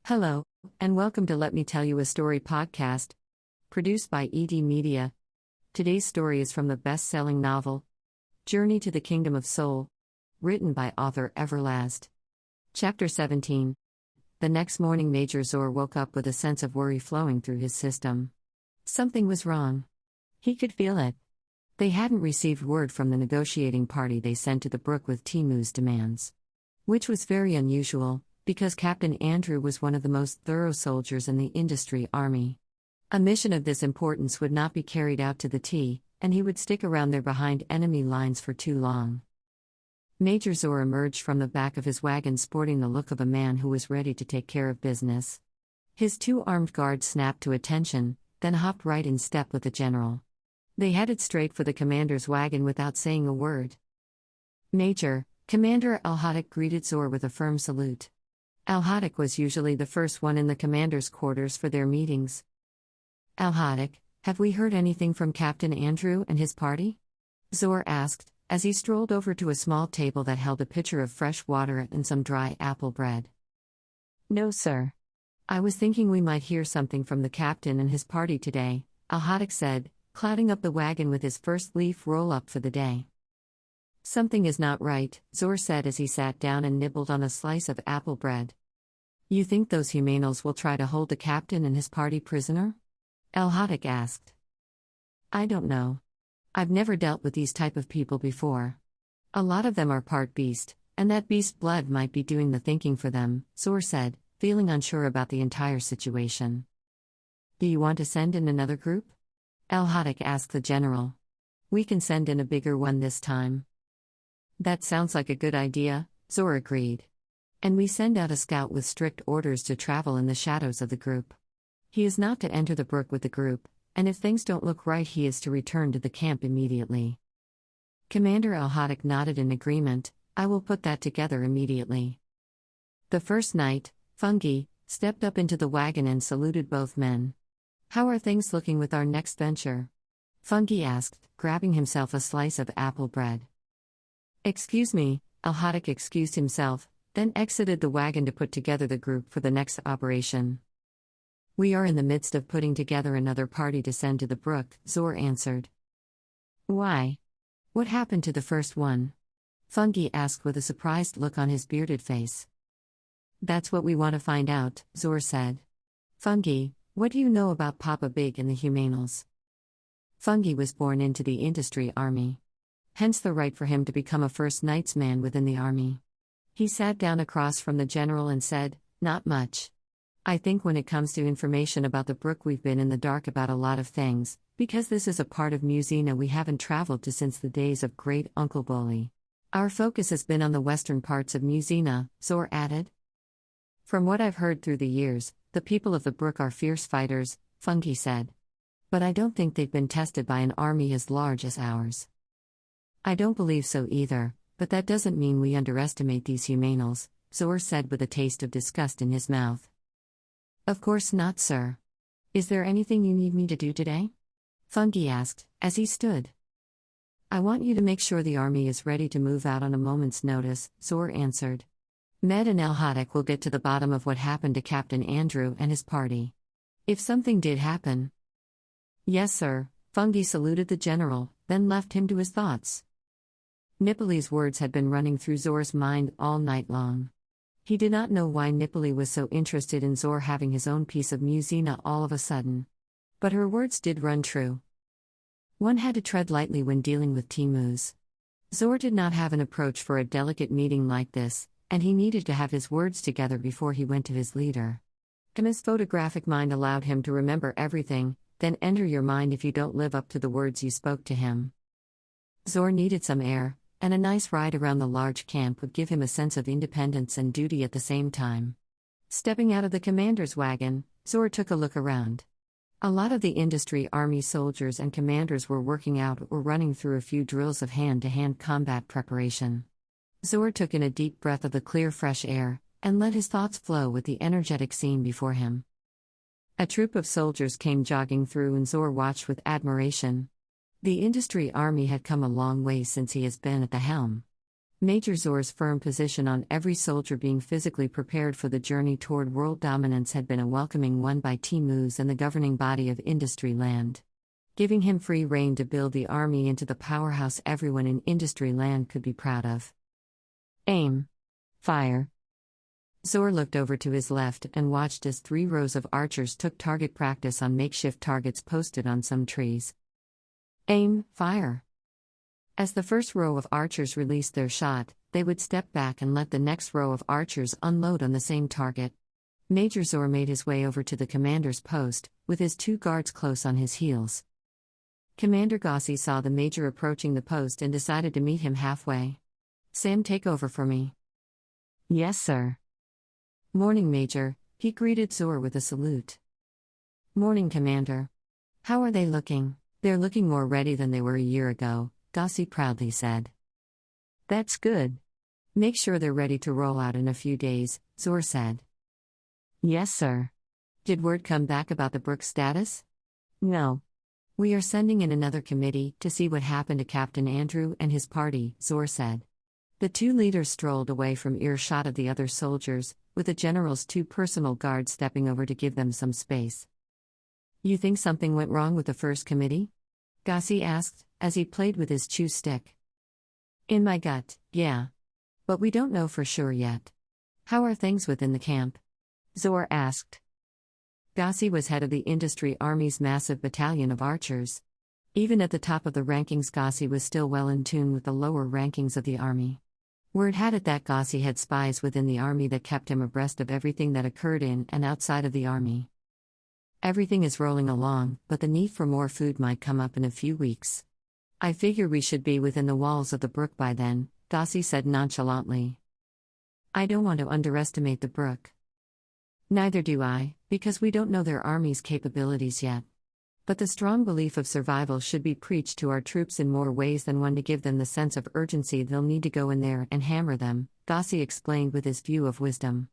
Hello, and welcome to Let Me Tell You a Story podcast, produced by ED Media. Today's story is from the best-selling novel, Journey to the Kingdom of Soul, written by author Everlazt. Chapter 17. The next morning Major Zor woke up with a sense of worry flowing through his system. Something was wrong. He could feel it. They hadn't received word from the negotiating party they sent to the Brook with Timu's demands. Which was very unusual, because Captain Andrew was one of the most thorough soldiers in the Industriarmy. A mission of this importance would not be carried out to the T, and he would stick around there behind enemy lines for too long. Major Zor emerged from the back of his wagon sporting the look of a man who was ready to take care of business. His two armed guards snapped to attention, then hopped right in step with the general. They headed straight for the commander's wagon without saying a word. Major, Commander Al-Hadik greeted Zor with a firm salute. Al-Hadik was usually the first one in the commander's quarters for their meetings. Al-Hadik, have we heard anything from Captain Andrew and his party? Zor asked, as he strolled over to a small table that held a pitcher of fresh water and some dry apple bread. No, sir. I was thinking we might hear something from the captain and his party today, Al-Hadik said, clouding up the wagon with his first leaf roll-up for the day. Something is not right, Zor said as he sat down and nibbled on a slice of apple bread. You think those humanos will try to hold the captain and his party prisoner? Al-Hadik asked. I don't know. I've never dealt with these type of people before. A lot of them are part beast, and that beast blood might be doing the thinking for them, Zor said, feeling unsure about the entire situation. Do you want to send in another group? Al-Hadik asked the general. We can send in a bigger one this time. That sounds like a good idea, Zor agreed. And we send out a scout with strict orders to travel in the shadows of the group. He is not to enter the Brook with the group, and if things don't look right he is to return to the camp immediately. Commander Al-Hadik nodded in agreement. I will put that together immediately. The first night, Fungi stepped up into the wagon and saluted both men. How are things looking with our next venture? Fungi asked, grabbing himself a slice of apple bread. Excuse me, Al-Hadik excused himself, then exited the wagon to put together the group for the next operation. We are in the midst of putting together another party to send to the Brook, Zor answered. Why? What happened to the first one? Fungi asked with a surprised look on his bearded face. That's what we want to find out, Zor said. Fungi, what do you know about Papa Big and the Humanals? Fungi was born into the Industriarmy. Hence the right for him to become a first knightsman within the army. He sat down across from the general and said, Not much. I think when it comes to information about the Brook we've been in the dark about a lot of things, because this is a part of Musina we haven't traveled to since the days of Great Uncle Bully. Our focus has been on the western parts of Musina, Zor added. From what I've heard through the years, the people of the Brook are fierce fighters, Fungi said. But I don't think they've been tested by an army as large as ours. I don't believe so either, but that doesn't mean we underestimate these humanals, Zor said with a taste of disgust in his mouth. Of course not, sir. Is there anything you need me to do today? Fungi asked, as he stood. I want you to make sure the army is ready to move out on a moment's notice, Zor answered. Med and Al-Hadik will get to the bottom of what happened to Captain Andrew and his party. If something did happen. Yes, sir, Fungi saluted the general, then left him to his thoughts. Nippali's words had been running through Zor's mind all night long. He did not know why Nippali was so interested in Zor having his own piece of Musina all of a sudden. But her words did run true. One had to tread lightly when dealing with Timus. Zor did not have an approach for a delicate meeting like this, and he needed to have his words together before he went to his leader. And his photographic mind allowed him to remember everything, then enter your mind if you don't live up to the words you spoke to him. Zor needed some air, and a nice ride around the large camp would give him a sense of independence and duty at the same time. Stepping out of the commander's wagon, Zor took a look around. A lot of the Industriarmy soldiers and commanders were working out or running through a few drills of hand-to-hand combat preparation. Zor took in a deep breath of the clear fresh air, and let his thoughts flow with the energetic scene before him. A troop of soldiers came jogging through and Zor watched with admiration. The Industriarmy had come a long way since he has been at the helm. Major Zor's firm position on every soldier being physically prepared for the journey toward world dominance had been a welcoming one by Timmuz and the governing body of Industriarmy, giving him free rein to build the army into the powerhouse everyone in Industriarmy could be proud of. Aim. Fire. Zor looked over to his left and watched as 3 rows of archers took target practice on makeshift targets posted on some trees. Aim. Fire. As the first row of archers released their shot, they would step back and let the next row of archers unload on the same target. Major Zor made his way over to the commander's post, with his 2 guards close on his heels. Commander Gossi saw the major approaching the post and decided to meet him halfway. "Sam, take over for me." "Yes, sir." "Morning, Major," he greeted Zor with a salute. "Morning, Commander. How are they looking?" "They're looking more ready than they were a year ago," Gossi proudly said. "That's good. Make sure they're ready to roll out in a few days," Zor said. "Yes, sir." "Did word come back about the Brook status?" "No. We are sending in another committee to see what happened to Captain Andrew and his party," Zor said. The 2 leaders strolled away from earshot of the other soldiers, with the general's 2 personal guards stepping over to give them some space. "You think something went wrong with the first committee?" Gossi asked, as he played with his chew stick. "In my gut, yeah. But we don't know for sure yet." "How are things within the camp?" Zor asked. Gossi was head of the Industriarmy's massive battalion of archers. Even at the top of the rankings, Gossi was still well in tune with the lower rankings of the army. Word had it that Gossi had spies within the army that kept him abreast of everything that occurred in and outside of the army. "Everything is rolling along, but the need for more food might come up in a few weeks. I figure we should be within the walls of the Brook by then," Gossi said nonchalantly. "I don't want to underestimate the Brook." "Neither do I, because we don't know their army's capabilities yet. But the strong belief of survival should be preached to our troops in more ways than one to give them the sense of urgency they'll need to go in there and hammer them," Gossi explained with his view of wisdom.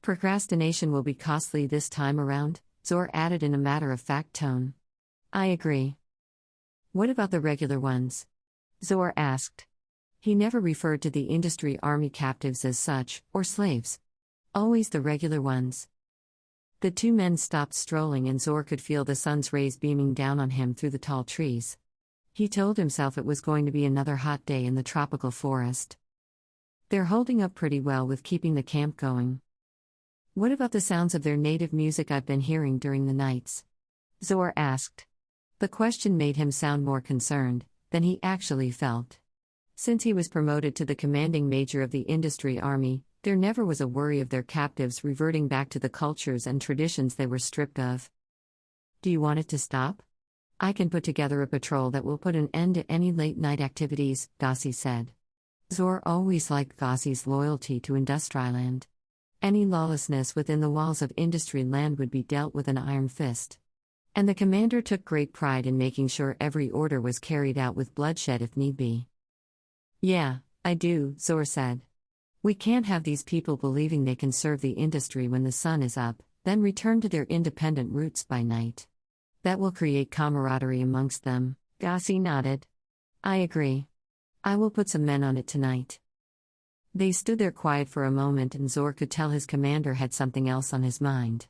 "Procrastination will be costly this time around," Zor added in a matter-of-fact tone. "I agree." "What about the regular ones?" Zor asked. He never referred to the Industriarmy captives as such, or slaves. Always the regular ones. The 2 men stopped strolling and Zor could feel the sun's rays beaming down on him through the tall trees. He told himself it was going to be another hot day in the tropical forest. "They're holding up pretty well with keeping the camp going." "What about the sounds of their native music I've been hearing during the nights?" Zor asked. The question made him sound more concerned than he actually felt. Since he was promoted to the commanding major of the Industriarmy, there never was a worry of their captives reverting back to the cultures and traditions they were stripped of. "Do you want it to stop? I can put together a patrol that will put an end to any late-night activities," Gossi said. Zor always liked Gossi's loyalty to Industriarmy. Any lawlessness within the walls of Industriarmy would be dealt with an iron fist. And the commander took great pride in making sure every order was carried out with bloodshed if need be. "Yeah, I do," Zor said. "We can't have these people believing they can serve the industry when the sun is up, then return to their independent roots by night. That will create camaraderie amongst them." Gossi nodded. "I agree. I will put some men on it tonight." They stood there quiet for a moment and Zor could tell his commander had something else on his mind.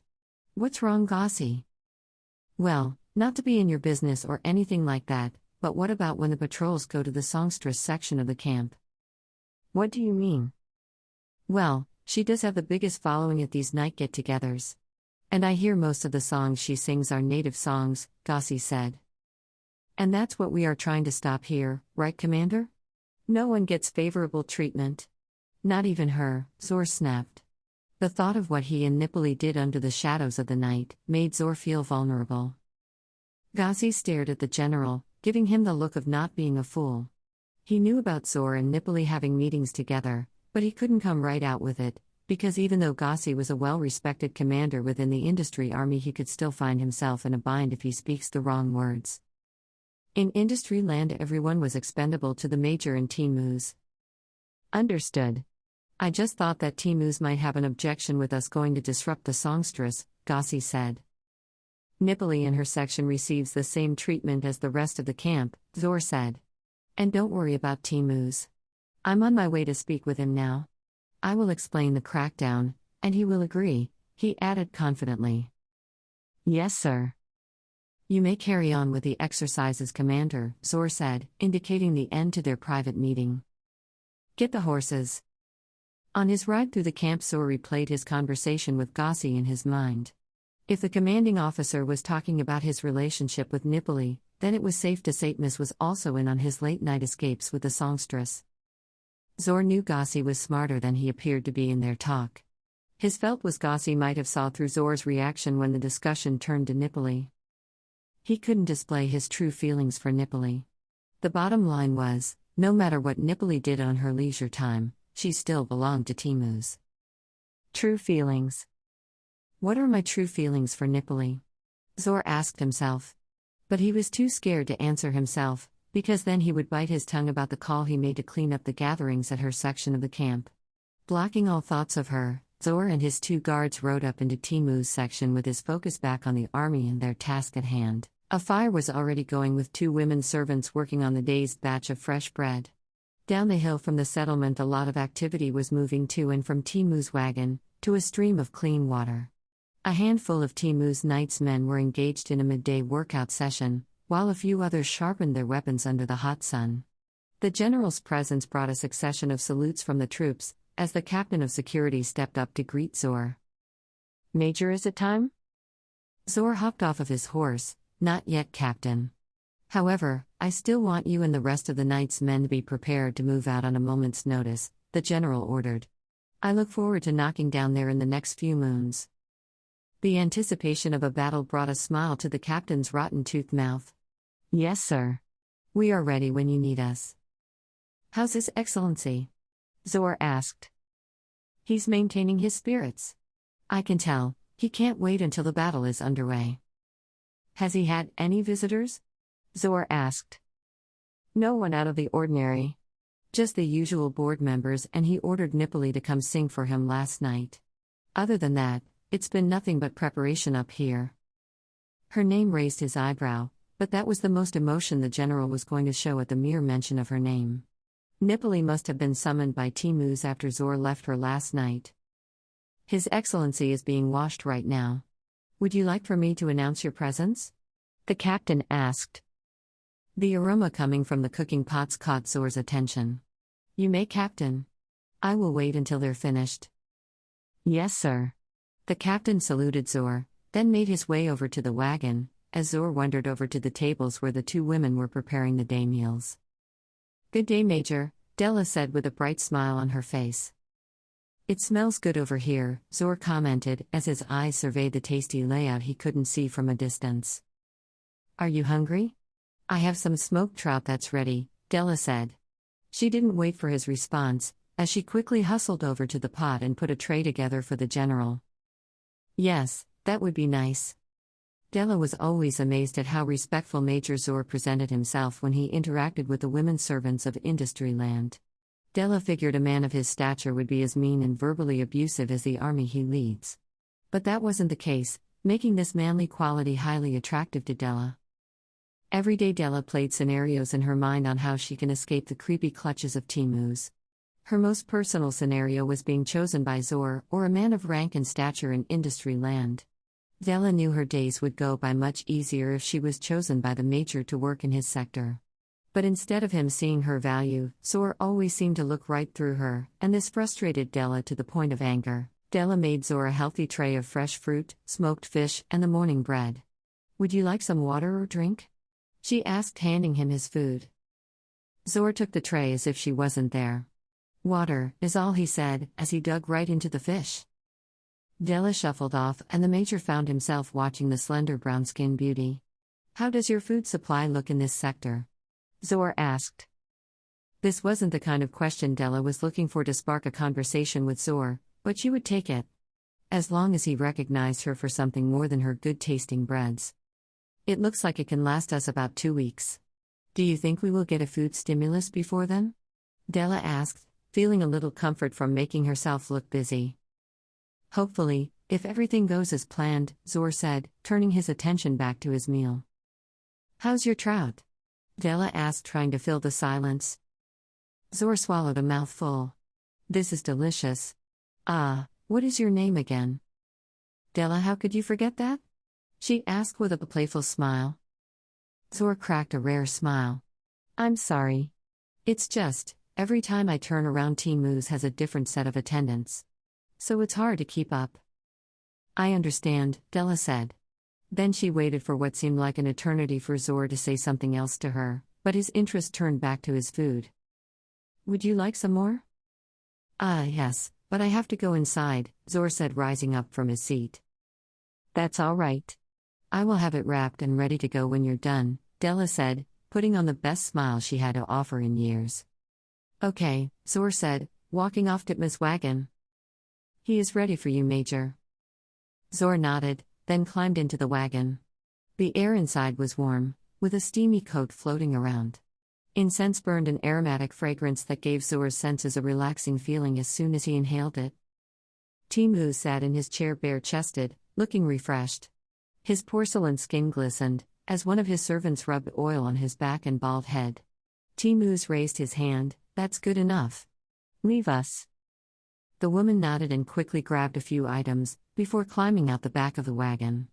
"What's wrong, Gossi?" "Well, not to be in your business or anything like that, but what about when the patrols go to the songstress section of the camp?" "What do you mean?" "Well, she does have the biggest following at these night get-togethers. And I hear most of the songs she sings are native songs," Gossi said. "And that's what we are trying to stop here, right, Commander? No one gets favorable treatment. Not even her," Zor snapped. The thought of what he and Nipoli did under the shadows of the night made Zor feel vulnerable. Gossi stared at the general, giving him the look of not being a fool. He knew about Zor and Nipoli having meetings together, but he couldn't come right out with it, because even though Gossi was a well-respected commander within the Industriarmy, he could still find himself in a bind if he speaks the wrong words. In Industriarmy, everyone was expendable to the major in Timmuz. "Understood. I just thought that Timmuz might have an objection with us going to disrupt the songstress," Gossi said. "Nipoli and her section receives the same treatment as the rest of the camp," Zor said. "And don't worry about Timmuz. I'm on my way to speak with him now. I will explain the crackdown, and he will agree, he added confidently. Yes, sir. You may carry on with the exercises, Commander, Zor said, indicating the end to their private meeting. Get the horses. On his ride through the camp, Zor replayed his conversation with Gossi in his mind. If the commanding officer was talking about his relationship with Nipoli, then it was safe to say Miss was also in on his late-night escapes with the songstress. Zor knew Gossi was smarter than he appeared to be in their talk. His felt was Gossi might have saw through Zor's reaction when the discussion turned to Nipoli. He couldn't display his true feelings for Nipoli. The bottom line was, no matter what Nipoli did on her leisure time, she still belonged to Timu's. True feelings. What are my true feelings for Nipoli? Zor asked himself. But he was too scared to answer himself, because then he would bite his tongue about the call he made to clean up the gatherings at her section of the camp. Blocking all thoughts of her, Zor and his 2 guards rode up into Timu's section with his focus back on the army and their task at hand. A fire was already going with 2 women servants working on the day's batch of fresh bread. Down the hill from the settlement a lot of activity was moving to and from Timu's wagon, to a stream of clean water. A handful of Timu's Knights men were engaged in a midday workout session, while a few others sharpened their weapons under the hot sun. The general's presence brought a succession of salutes from the troops, as the captain of security stepped up to greet Zor. Major, is it time? Zor hopped off of his horse. Not yet, Captain. However, I still want you and the rest of the Knights men to be prepared to move out on a moment's notice, the general ordered. I look forward to knocking down there in the next few moons. The anticipation of a battle brought a smile to the captain's rotten-toothed mouth. Yes, sir. We are ready when you need us. How's His Excellency? Zor asked. He's maintaining his spirits. I can tell, he can't wait until the battle is underway. Has he had any visitors? Zor asked. No one out of the ordinary. Just the usual board members, and he ordered Nipoli to come sing for him last night. Other than that, it's been nothing but preparation up here. Her name raised his eyebrow, but that was the most emotion the general was going to show at the mere mention of her name. Nipoli must have been summoned by Timu's after Zor left her last night. His Excellency is being washed right now. Would you like for me to announce your presence? The captain asked. The aroma coming from the cooking pots caught Zor's attention. You may, Captain. I will wait until they're finished. Yes, sir. The captain saluted Zor, then made his way over to the wagon, as Zor wandered over to the tables where the 2 women were preparing the day meals. Good day, Major, Della said with a bright smile on her face. It smells good over here, Zor commented as his eyes surveyed the tasty layout he couldn't see from a distance. Are you hungry? I have some smoked trout that's ready, Della said. She didn't wait for his response, as she quickly hustled over to the pot and put a tray together for the general. Yes, that would be nice. Della was always amazed at how respectful Major Zor presented himself when he interacted with the women servants of Industriarmy. Della figured a man of his stature would be as mean and verbally abusive as the army he leads. But that wasn't the case, making this manly quality highly attractive to Della. Every day Della played scenarios in her mind on how she can escape the creepy clutches of Timu's. Her most personal scenario was being chosen by Zor, or a man of rank and stature in Industriarmy. Della knew her days would go by much easier if she was chosen by the Major to work in his sector. But instead of him seeing her value, Zor always seemed to look right through her, and this frustrated Della to the point of anger. Della made Zor a healthy tray of fresh fruit, smoked fish, and the morning bread. Would you like some water or drink? She asked, handing him his food. Zor took the tray as if she wasn't there. Water, is all he said, as he dug right into the fish. Della shuffled off, and the Major found himself watching the slender brown-skinned beauty. How does your food supply look in this sector? Zor asked. This wasn't the kind of question Della was looking for to spark a conversation with Zor, but she would take it. As long as he recognized her for something more than her good-tasting breads. It looks like it can last us about 2 weeks. Do you think we will get a food stimulus before then? Della asked, feeling a little comfort from making herself look busy. Hopefully, if everything goes as planned, Zor said, turning his attention back to his meal. How's your trout? Della asked, trying to fill the silence. Zor swallowed a mouthful. This is delicious. Ah, what is your name again? Della, how could you forget that? She asked with a playful smile. Zor cracked a rare smile. I'm sorry. It's just, every time I turn around Timu's has a different set of attendants. So it's hard to keep up. I understand, Della said. Then she waited for what seemed like an eternity for Zor to say something else to her, but his interest turned back to his food. Would you like some more? Ah, yes, but I have to go inside, Zor said, rising up from his seat. That's all right. I will have it wrapped and ready to go when you're done, Della said, putting on the best smile she had to offer in years. Okay, Zor said, walking off to Miss Wagon. He is ready for you, Major. Zor nodded, then climbed into the wagon. The air inside was warm, with a steamy coat floating around. Incense burned an aromatic fragrance that gave Zor's senses a relaxing feeling as soon as he inhaled it. Timu sat in his chair bare-chested, looking refreshed. His porcelain skin glistened, as one of his servants rubbed oil on his back and bald head. Timu raised his hand. That's good enough. Leave us. The woman nodded and quickly grabbed a few items, before climbing out the back of the wagon.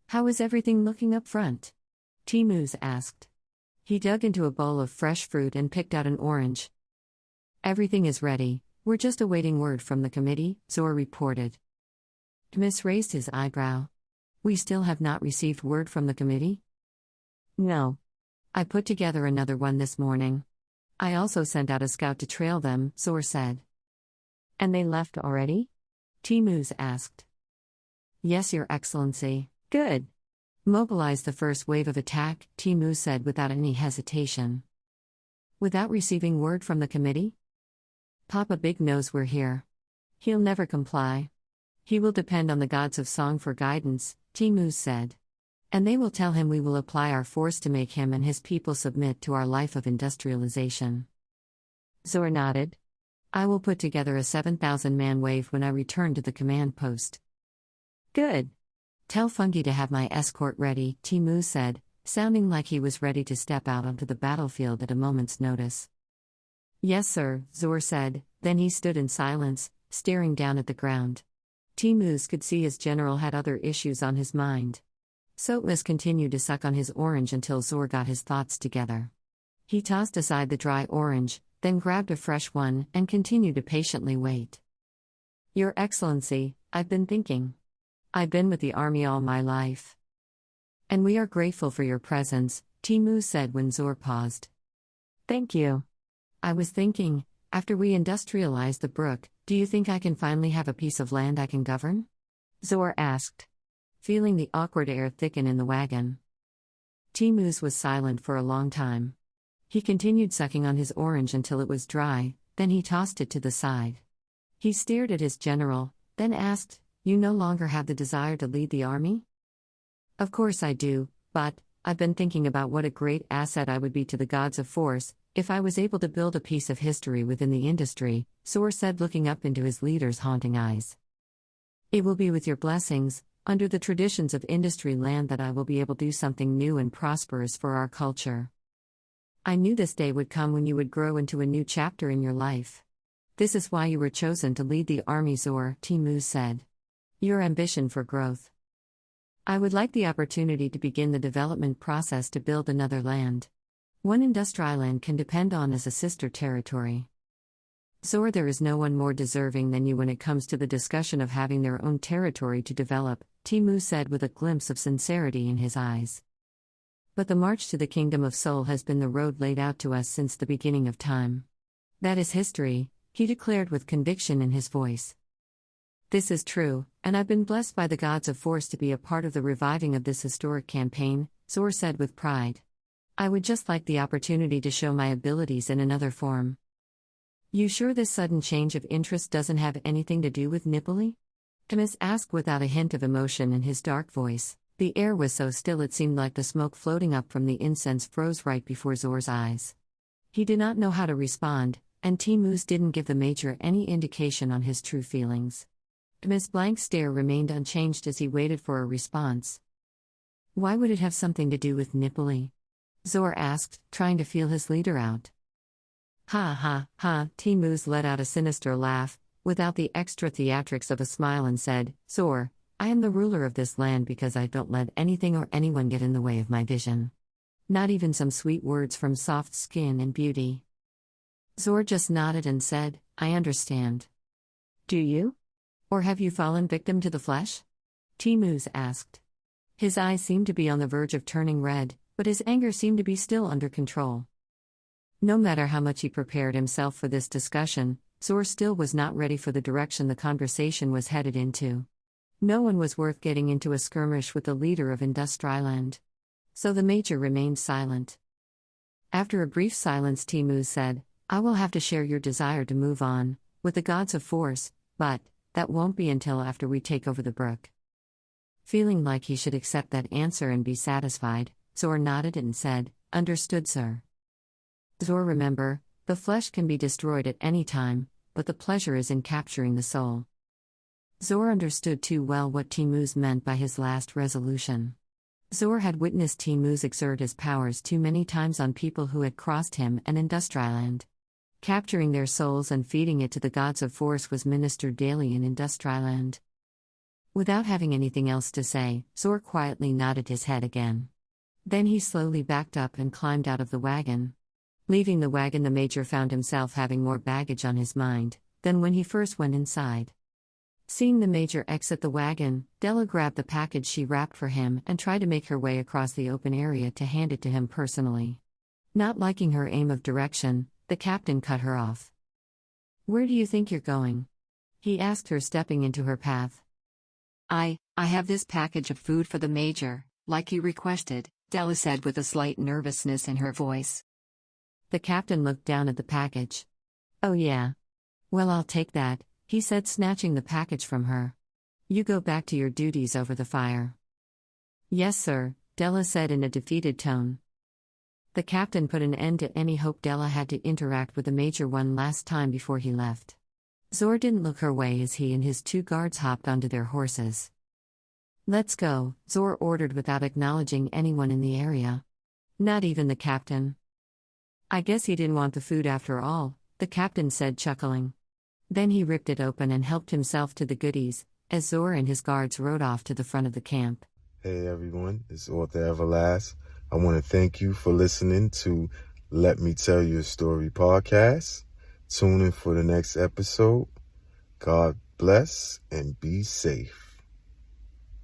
How is everything looking up front? Timu asked. He dug into a bowl of fresh fruit and picked out an orange. Everything is ready, we're just awaiting word from the committee, Zor reported. Tmis raised his eyebrow. We still have not received word from the committee? No. I put together another one this morning. I also sent out a scout to trail them, Zor said. And they left already? Timu asked. Yes, Your Excellency. Good. Mobilize the first wave of attack, Timu said without any hesitation. Without receiving word from the committee? Papa Big knows we're here. He'll never comply. He will depend on the gods of song for guidance, Timu said. And they will tell him we will apply our force to make him and his people submit to our life of industrialization. Zor nodded. I will put together a 7,000-man wave when I return to the command post. Good. Tell Fungi to have my escort ready, Timu said, sounding like he was ready to step out onto the battlefield at a moment's notice. Yes, sir, Zor said, then he stood in silence, staring down at the ground. Timu could see his general had other issues on his mind. Sotmus continued to suck on his orange until Zor got his thoughts together. He tossed aside the dry orange, then grabbed a fresh one and continued to patiently wait. Your Excellency, I've been thinking. I've been with the army all my life. And we are grateful for your presence, Timu said when Zor paused. Thank you. I was thinking, after we industrialize the Brook, do you think I can finally have a piece of land I can govern? Zor asked, feeling the awkward air thicken in the wagon. Timu was silent for a long time. He continued sucking on his orange until it was dry, then he tossed it to the side. He stared at his general, then asked, You no longer have the desire to lead the army? Of course I do, but I've been thinking about what a great asset I would be to the gods of force, if I was able to build a piece of history within the industry, Zor said looking up into his leader's haunting eyes. It will be with your blessings, under the traditions of industry land that I will be able to do something new and prosperous for our culture. I knew this day would come when you would grow into a new chapter in your life. This is why you were chosen to lead the army, Zor, Timu said. Your ambition for growth. I would like the opportunity to begin the development process to build another land. One Industriarland can depend on as a sister territory. Zor, there is no one more deserving than you when it comes to the discussion of having their own territory to develop, Timu said with a glimpse of sincerity in his eyes. But the march to the Kingdom of Soul has been the road laid out to us since the beginning of time. That is history, he declared with conviction in his voice. This is true, and I've been blessed by the gods of force to be a part of the reviving of this historic campaign, Zor said with pride. I would just like the opportunity to show my abilities in another form. You sure this sudden change of interest doesn't have anything to do with Nipoli? Tmis asked without a hint of emotion in his dark voice. The air was so still it seemed like the smoke floating up from the incense froze right before Zor's eyes. He did not know how to respond, and Timu didn't give the Major any indication on his true feelings. Tmis' blank stare remained unchanged as he waited for a response. Why would it have something to do with Nipoli? Zor asked, trying to feel his leader out. Ha ha ha, Timmuz let out a sinister laugh, without the extra theatrics of a smile, and said, Zor, I am the ruler of this land because I don't let anything or anyone get in the way of my vision. Not even some sweet words from soft skin and beauty. Zor just nodded and said, I understand. Do you? Or have you fallen victim to the flesh? Timmuz asked. His eyes seemed to be on the verge of turning red, but his anger seemed to be still under control. No matter how much he prepared himself for this discussion, Zor still was not ready for the direction the conversation was headed into. No one was worth getting into a skirmish with the leader of Industriarmy. So the major remained silent. After a brief silence, Timmuz said, I will have to share your desire to move on, with the gods of force, but that won't be until after we take over the Brook. Feeling like he should accept that answer and be satisfied, Zor nodded and said, Understood, sir. Zor, remember, the flesh can be destroyed at any time, but the pleasure is in capturing the soul. Zor understood too well what Timmuz meant by his last resolution. Zor had witnessed Timmuz exert his powers too many times on people who had crossed him and Industriarmy. Capturing their souls and feeding it to the gods of force was ministered daily in Industriarmy. Without having anything else to say, Zor quietly nodded his head again. Then he slowly backed up and climbed out of the wagon. Leaving the wagon, the major found himself having more baggage on his mind than when he first went inside. Seeing the major exit the wagon, Della grabbed the package she wrapped for him and tried to make her way across the open area to hand it to him personally. Not liking her aim of direction, the captain cut her off. Where do you think you're going? He asked her, stepping into her path. I have this package of food for the major, like he requested, Della said with a slight nervousness in her voice. The captain looked down at the package. Oh yeah. Well, I'll take that, he said, snatching the package from her. You go back to your duties over the fire. Yes, sir, Della said in a defeated tone. The captain put an end to any hope Della had to interact with the major one last time before he left. Zor didn't look her way as he and his two guards hopped onto their horses. Let's go, Zor ordered without acknowledging anyone in the area. Not even the captain. I guess he didn't want the food after all, the captain said, chuckling. Then he ripped it open and helped himself to the goodies, as Zor and his guards rode off to the front of the camp. Hey everyone, it's author Everlazt. I want to thank you for listening to Let Me Tell You a Story podcast. Tune in for the next episode. God bless and be safe.